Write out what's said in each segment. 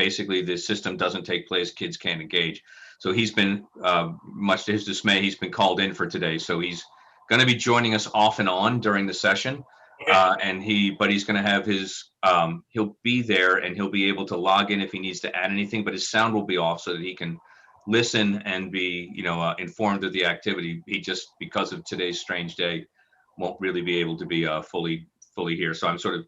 basically the system doesn't take place, kids can't engage. So he's been, much to his dismay, he's been called in for today. So he's going to be joining us off and on during the session. Okay. But he's going to have his, he'll be there and he'll be able to log in if he needs to add anything, but his sound will be off so that he can listen and be, informed of the activity. He just, because of today's strange day, won't really be able to be fully here. So I'm sort of,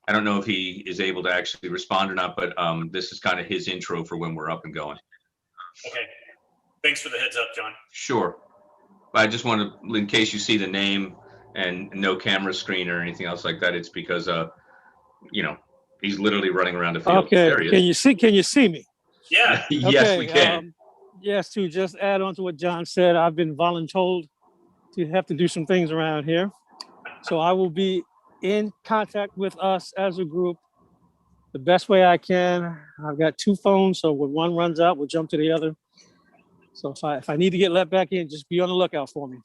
I don't know if he is able to actually respond or not, but this is kind of his intro for when we're up and going. Okay. Thanks for the heads up, John. Sure. I just want to, in case you see the name and no camera screen or anything else like that, it's because, he's literally running around the field. Okay. Can you see me? Yeah. Yes, okay. we can. Yes, to just add on to what John said, I've been voluntold to have to do some things around here. So I will be in contact with us as a group the best way I can. I've got 2 phones, so when one runs out, we'll jump to the other. So if I need to get let back in, just be on the lookout for me.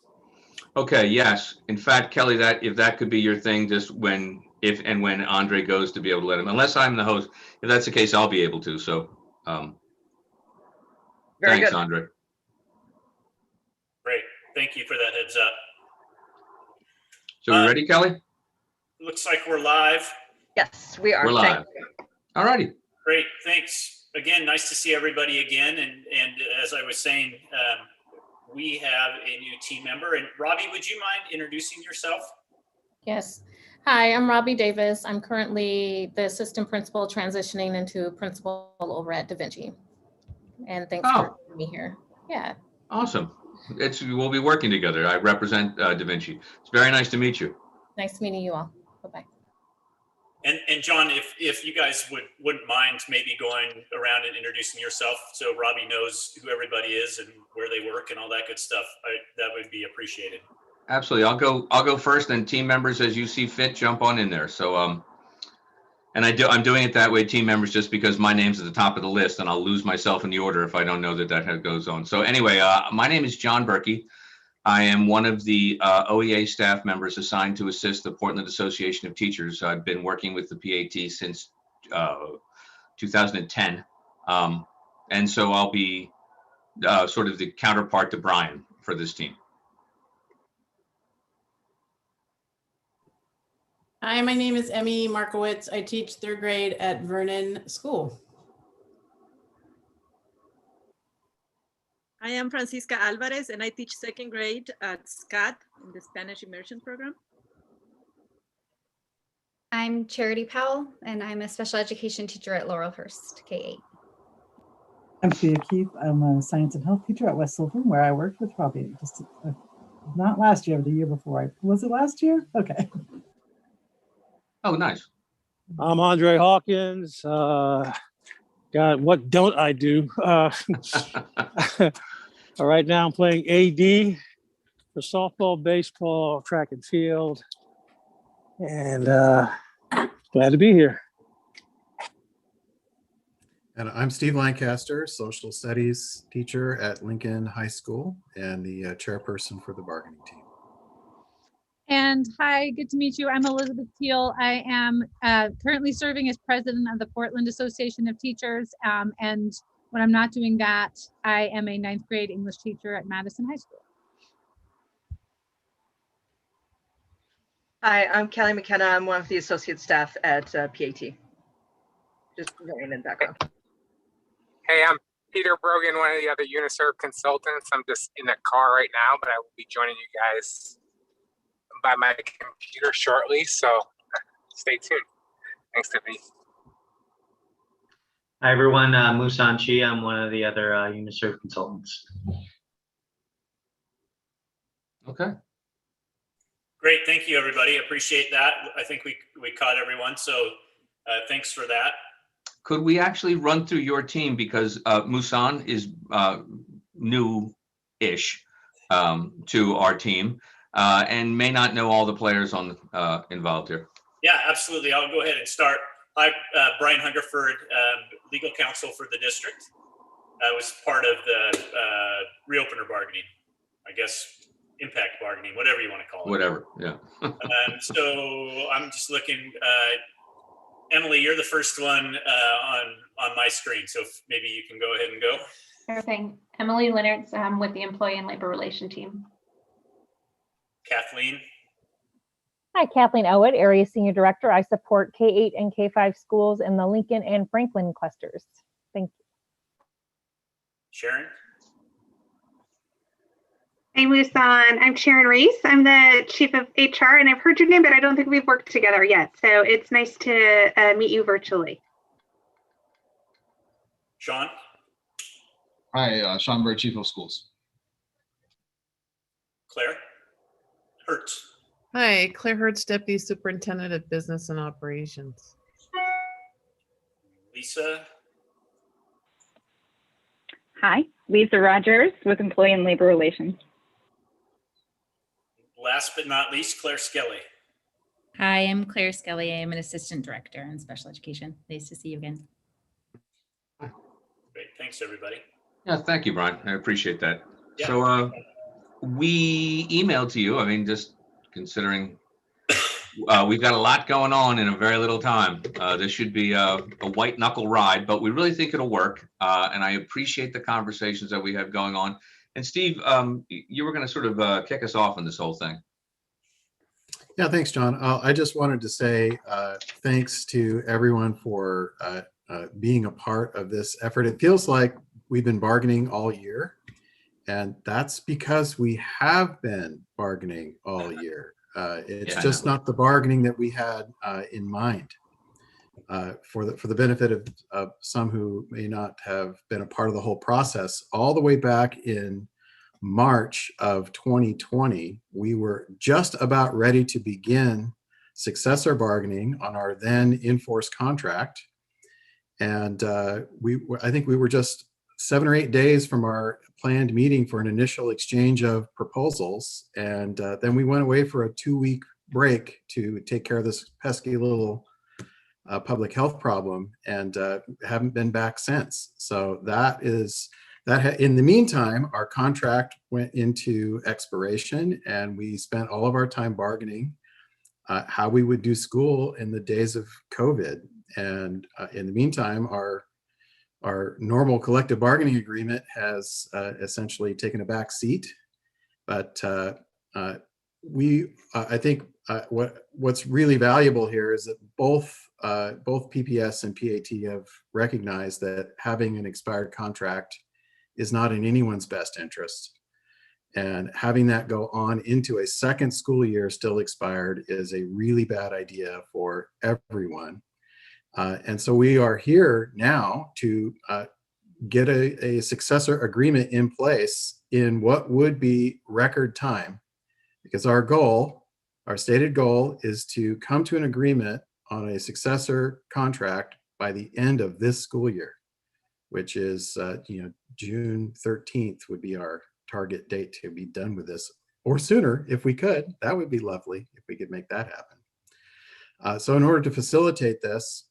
Okay, yes. In fact, Kelly, if that could be your thing, just when Andre goes, to be able to let him, unless I'm the host, if that's the case, I'll be able to. So thanks, good. Andre. Great. Thank you for that heads up. So we ready, Kelly? Looks like we're live. Yes, we are. We're live. All righty. Great. Thanks. Again, nice to see everybody again. And as I was saying, we have a new team member. And Robbie, would you mind introducing yourself? Yes. Hi, I'm Robbie Davis. I'm currently the assistant principal transitioning into principal over at Da Vinci. And thanks for having me here. Yeah. Awesome. We'll be working together. I represent Da Vinci. It's very nice to meet you. Nice meeting you all. Bye-bye. And John, if you guys wouldn't mind maybe going around and introducing yourself so Robbie knows who everybody is and where they work and all that good stuff, that would be appreciated. Absolutely. I'll go first, and team members, as you see fit, jump on in there. So and I'm doing it that way, team members, just because my name's at the top of the list and I'll lose myself in the order if I don't know that goes on. So anyway, my name is John Berkey. I am one of the OEA staff members assigned to assist the Portland Association of Teachers. I've been working with the PAT since 2010. And so I'll be sort of the counterpart to Brian for this team. Hi, my name is Emmy Markowitz. I teach 3rd grade at Vernon School. I am Francisca Alvarez, and I teach 2nd grade at SCAT in the Spanish Immersion Program. I'm Charity Powell, and I'm a special education teacher at Laurelhurst, K-8. I'm Thea Keith. I'm a science and health teacher at West Sylvan, where I worked with Robbie just not last year, but the year before. Was it last year? Okay. Oh, nice. I'm Andre Hawkins. God, what don't I do? Right now I'm playing AD for softball, baseball, track and field, and glad to be here. And I'm Steve Lancaster, social studies teacher at Lincoln High School and the chairperson for the bargaining team. And hi, good to meet you. I'm Elizabeth Teal. I am currently serving as president of the Portland Association of Teachers. And when I'm not doing that, I am a 9th grade English teacher at Madison High School. Hi, I'm Kelly McKenna. I'm one of the associate staff at PAT. Just very in the background. Hey, I'm Peter Brogan, one of the other Uniserv consultants. I'm just in the car right now, but I will be joining you guys by my computer shortly, so stay tuned. Thanks, Tiffany. Hi, everyone. Musan Chi. I'm one of the other Uniserv consultants. Okay. Great. Thank you, everybody. Appreciate that. I think we caught everyone, so thanks for that. Could we actually run through your team, because Musan is new-ish to our team and may not know all the players on involved here. Yeah, absolutely. I'll go ahead and start. I'm Brian Hungerford, legal counsel for the district. I was part of the reopener bargaining, I guess, impact bargaining, whatever you want to call it. Whatever, yeah. So I'm just looking, Emily, you're the first one on my screen, so if maybe you can go ahead and go. Sure thing. Emily Leonard, I'm with the Employee and Labor Relation team. Kathleen. Hi, Kathleen Elwood, Area Senior Director. I support K-8 and K-5 schools in the Lincoln and Franklin clusters. Thank you. Sharon. Hey, Lusan. I'm Sharon Reese. I'm the Chief of HR, and I've heard your name, but I don't think we've worked together yet. So it's nice to meet you virtually. Sean. Hi, Sean Bird, Chief of Schools. Claire. Hertz. Hi, Claire Hertz, Deputy Superintendent of Business and Operations. Lisa. Hi, Lisa Rogers with Employee and Labor Relations. Last but not least, Claire Skelly. Hi, I'm Claire Skelly. I'm an Assistant Director in Special Education. Nice to see you again. Great, thanks everybody. Yeah, thank you, Brian. I appreciate that. Yeah. So we emailed to you. I mean, just considering we've got a lot going on in a very little time. This should be a white knuckle ride, but we really think it'll work. And I appreciate the conversations that we have going on. And Steve, you were going to sort of kick us off on this whole thing. Yeah, thanks, John. I just wanted to say thanks to everyone for being a part of this effort. It feels like we've been bargaining all year, and that's because we have been bargaining all year. It's just not the bargaining that we had in mind. For the benefit of some who may not have been a part of the whole process, all the way back in March of 2020, we were just about ready to begin successor bargaining on our then in-force contract. And I think we were just 7 or 8 days from our planned meeting for an initial exchange of proposals. And then we went away for a 2-week break to take care of this pesky little public health problem, and haven't been back since. So in the meantime, our contract went into expiration, and we spent all of our time bargaining how we would do school in the days of COVID. And in the meantime, our normal collective bargaining agreement has essentially taken a back seat. But I think what's really valuable here is that both PPS and PAT have recognized that having an expired contract is not in anyone's best interest. And having that go on into a second school year still expired is a really bad idea for everyone. And so we are here now to get a successor agreement in place in what would be record time, because our stated goal is to come to an agreement on a successor contract by the end of this school year, which is June 13th would be our target date to be done with this, or sooner if we could. That would be lovely if we could make that happen. So in order to facilitate this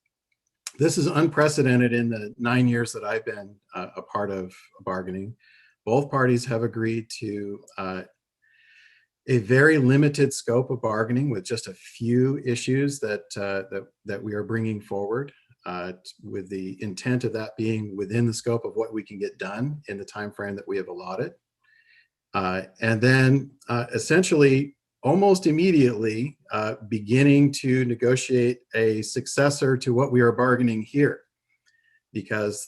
is unprecedented in the 9 years that I've been a part of bargaining. Both parties have agreed to a very limited scope of bargaining with just a few issues that we are bringing forward, with the intent of that being within the scope of what we can get done in the time frame that we have allotted. And then essentially almost immediately beginning to negotiate a successor to what we are bargaining here. Because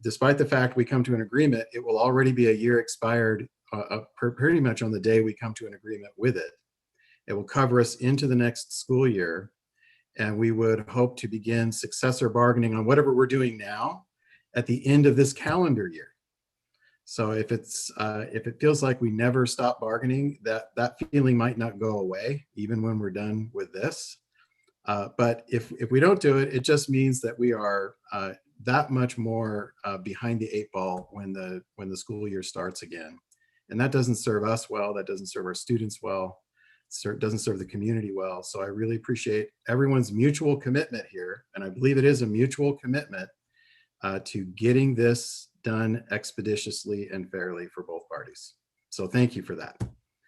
despite the fact we come to an agreement, it will already be a year expired pretty much on the day we come to an agreement with it. It will cover us into the next school year, and we would hope to begin successor bargaining on whatever we're doing now at the end of this calendar year. So if it feels like we never stop bargaining, that feeling might not go away even when we're done with this. But if we don't do it, it just means that we are that much more behind the 8 ball when the school year starts again. And that doesn't serve us well, that doesn't serve our students well, it doesn't serve the community well. So I really appreciate everyone's mutual commitment here, and I believe it is a mutual commitment to getting this done expeditiously and fairly for both parties. So thank you for that.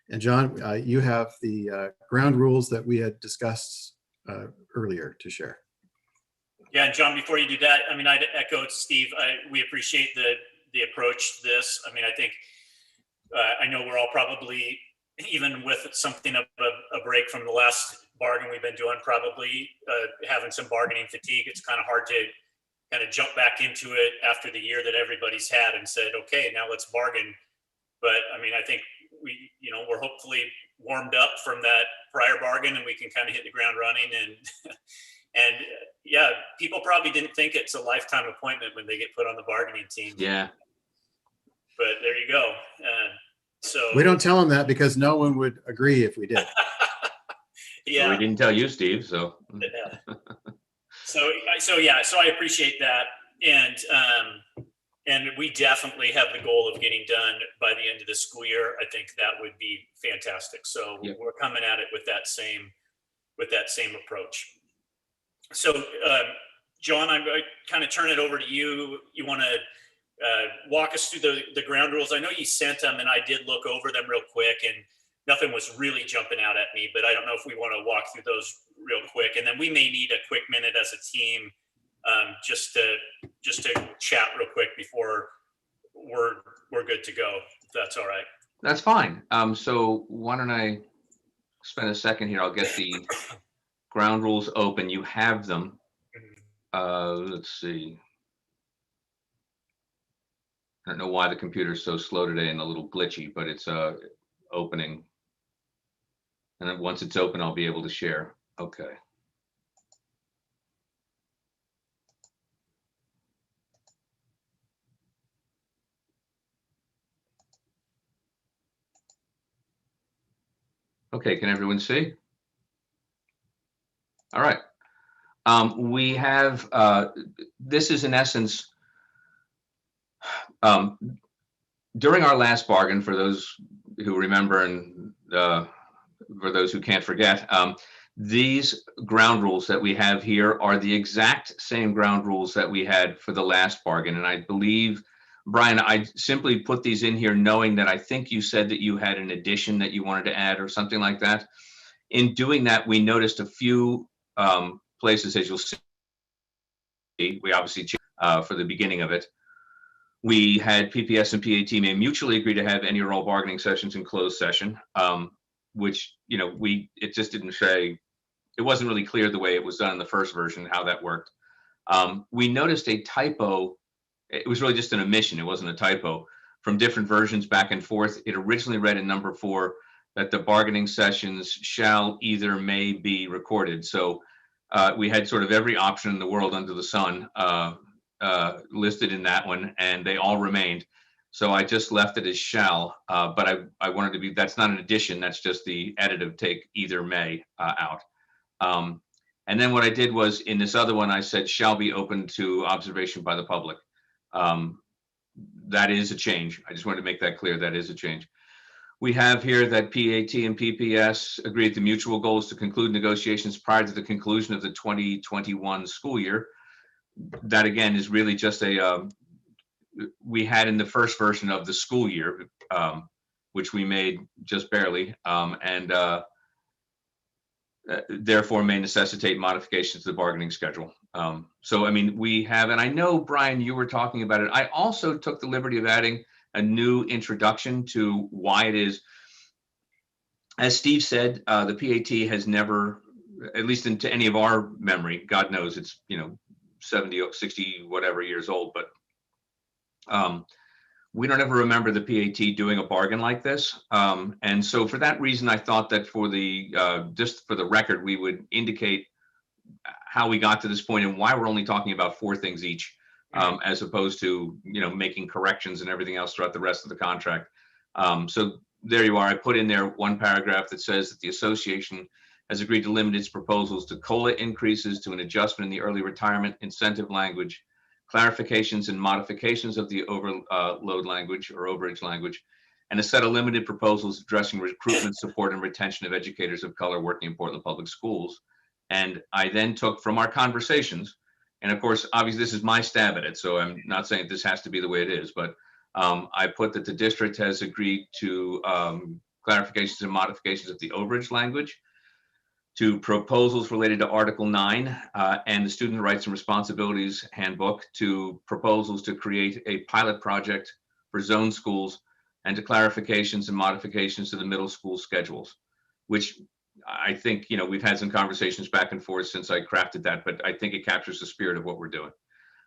And John, you have the ground rules that we had discussed earlier to share. Yeah, and John, before you do that, I mean, I'd echo Steve. We appreciate the approach to this. I mean, I think I know we're all probably, even with something of a break from the last bargain we've been doing, probably having some bargaining fatigue. It's kind of hard to kind of jump back into it after the year that everybody's had and said, okay, now let's bargain. But I mean, I think we're hopefully warmed up from that prior bargain, and we can kind of hit the ground running. And yeah, people probably didn't think it's a lifetime appointment when they get put on the bargaining team. Yeah. But there you go. So We don't tell them that because no one would agree if we did. Yeah. Well, we didn't tell you, Steve. So. So yeah, so I appreciate that, and we definitely have the goal of getting done by the end of the school year. I think that would be fantastic. So we're coming at it with that same approach. So John, I'm going to kind of turn it over to you. You want to walk us through the ground rules? I know you sent them, and I did look over them real quick, and nothing was really jumping out at me, but I don't know if we want to walk through those real quick. And then we may need a quick minute as a team just to chat real quick before we're good to go, if that's all right. That's fine. So why don't I spend a second here? I'll get the ground rules open. You have them. Let's see. I don't know why the computer's so slow today and a little glitchy, but it's opening. And then once it's open, I'll be able to share. Okay. Okay, can everyone see? All right. We have, this is in essence, during our last bargain, for those who remember and for those who can't forget, these ground rules that we have here are the exact same ground rules that we had for the last bargain. And I believe, Brian, I simply put these in here knowing that I think you said that you had an addition that you wanted to add or something like that. In doing that, we noticed a few places, as you'll see. We obviously for the beginning of it. We had PPS and PAT may mutually agree to have any or all bargaining sessions in closed session, which, it just didn't say, it wasn't really clear the way it was done in the first version, how that worked. We noticed a typo. It was really just an omission. It wasn't a typo. From different versions back and forth, it originally read in number 4 that the bargaining sessions shall either may be recorded. So we had sort of every option in the world under the sun listed in that one, and they all remained. So I just left it as shall, but I wanted to be, that's not an addition, that's just the additive take either may out. And then what I did was in this other one, I said shall be open to observation by the public. That is a change. I just wanted to make that clear. That is a change. We have here that PAT and PPS agreed the mutual goal is to conclude negotiations prior to the conclusion of the 2021 school year. That again is really just a, we had in the first version of the school year, which we made just barely, and therefore may necessitate modifications to the bargaining schedule. So, I mean, we have, and I know, Brian, you were talking about it. I also took the liberty of adding a new introduction to why it is. As Steve said, the PAT has never, at least into any of our memory, God knows it's, 70, 60, whatever years old, but we don't ever remember the PAT doing a bargain like this. And so for that reason, I thought that for the, just for the record, we would indicate how we got to this point and why we're only talking about 4 things each, as opposed to, making corrections and everything else throughout the rest of the contract. So there you are. I put in there one paragraph that says that the association has agreed to limit its proposals to COLA increases, to an adjustment in the early retirement incentive language, clarifications and modifications of the overload language or overage language, and a set of limited proposals addressing recruitment, support, and retention of educators of color working in Portland Public Schools. And I then took from our conversations, and of course, obviously this is my stab at it, so I'm not saying this has to be the way it is, but I put that the district has agreed to clarifications and modifications of the overage language, to proposals related to Article 9 and the Student Rights and Responsibilities Handbook, to proposals to create a pilot project for zone schools, and to clarifications and modifications to the middle school schedules, which I think, you know, we've had some conversations back and forth since I crafted that, but I think it captures the spirit of what we're doing.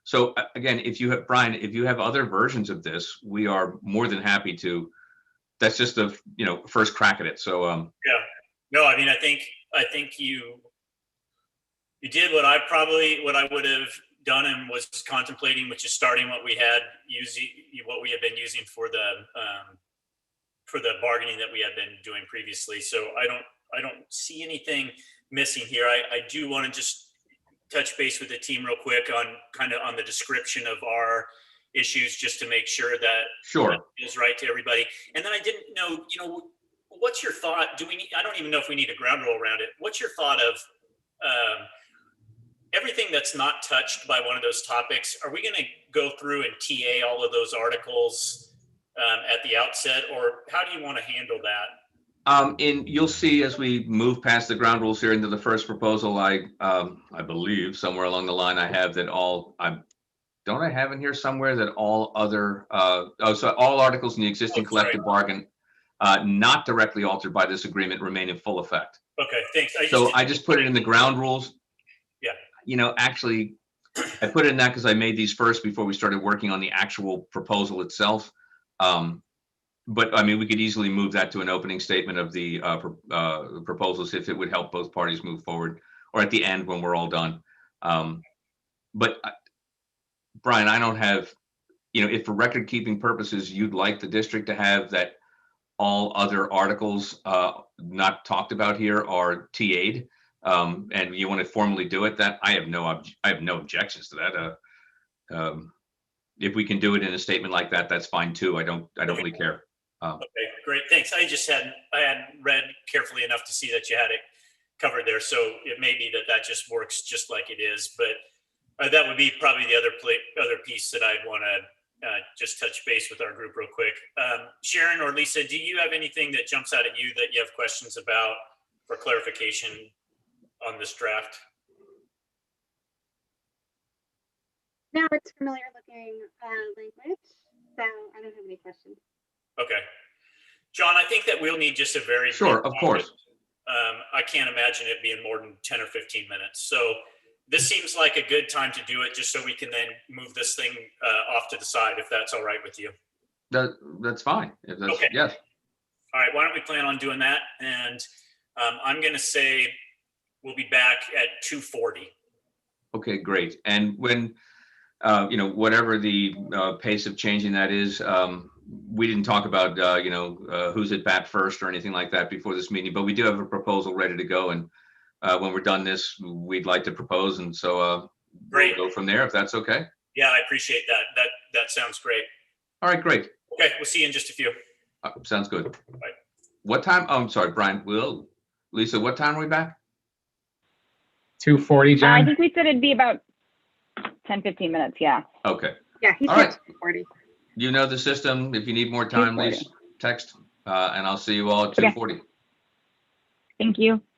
So again, if you have, Brian, if you have other versions of this, we are more than happy to. That's just the, you know, first crack at it. So yeah, no, I mean, I think you did what I would have done and was contemplating, which is starting what we had been using for the bargaining that we had been doing previously. So I don't see anything missing here. I do want to just touch base with the team real quick on the description of our issues, just to make sure that sure that is right to everybody. And then I didn't know, you know, what's your thought? I don't even know if we need a ground rule around it. What's your thought of everything that's not touched by one of those topics? Are we going to go through and TA all of those articles at the outset, or how do you want to handle that? You'll see as we move past the ground rules here into the first proposal, I believe somewhere along the line I have that don't I have in here somewhere that all other so all articles in the existing collective bargain not directly altered by this agreement remain in full effect. Okay, thanks. I just put it in the ground rules. Yeah. You know, actually, I put it in that because I made these first before we started working on the actual proposal itself. But I mean, we could easily move that to an opening statement of the proposals if it would help both parties move forward, or at the end when we're all done. But Brian, I don't have, you know, if for record keeping purposes, you'd like the district to have that all other articles not talked about here are TA'd, and you want to formally do it, that I have no objections to that. If we can do it in a statement like that, that's fine too. I don't really care. Okay, great, thanks. I hadn't read carefully enough to see that you had it covered there, so it may be that just works just like it is. But that would be probably the other piece that I'd want to just touch base with our group real quick. Sharon or Lisa, do you have anything that jumps out at you that you have questions about for clarification on this draft? No, it's familiar looking language, so I don't have any questions. Okay. John, I think that we'll need just a very sure, of course. I can't imagine it being more than 10 or 15 minutes. So this seems like a good time to do it, just so we can then move this thing off to the side, if that's all right with you. That's fine. If that's, okay. Yes. All right, why don't we plan on doing that? And I'm going to say we'll be back at 2:40. Okay, great. And when, you know, whatever the pace of changing that is, we didn't talk about, you know, who's at bat first or anything like that before this meeting, but we do have a proposal ready to go. And when we're done this, we'd like to propose. And so great. We'll go from there, if that's okay. Yeah, I appreciate that. That sounds great. All right, great. Okay, we'll see you in just a few. Sounds good. Bye. What time? Oh, I'm sorry, Brian. Lisa, what time are we back? 2:40, John. I think we said it'd be about 10, 15 minutes. Yeah. Okay. Yeah, he said 2:40. You know the system. If you need more time, please text, and I'll see you all at 2:40. Thank you.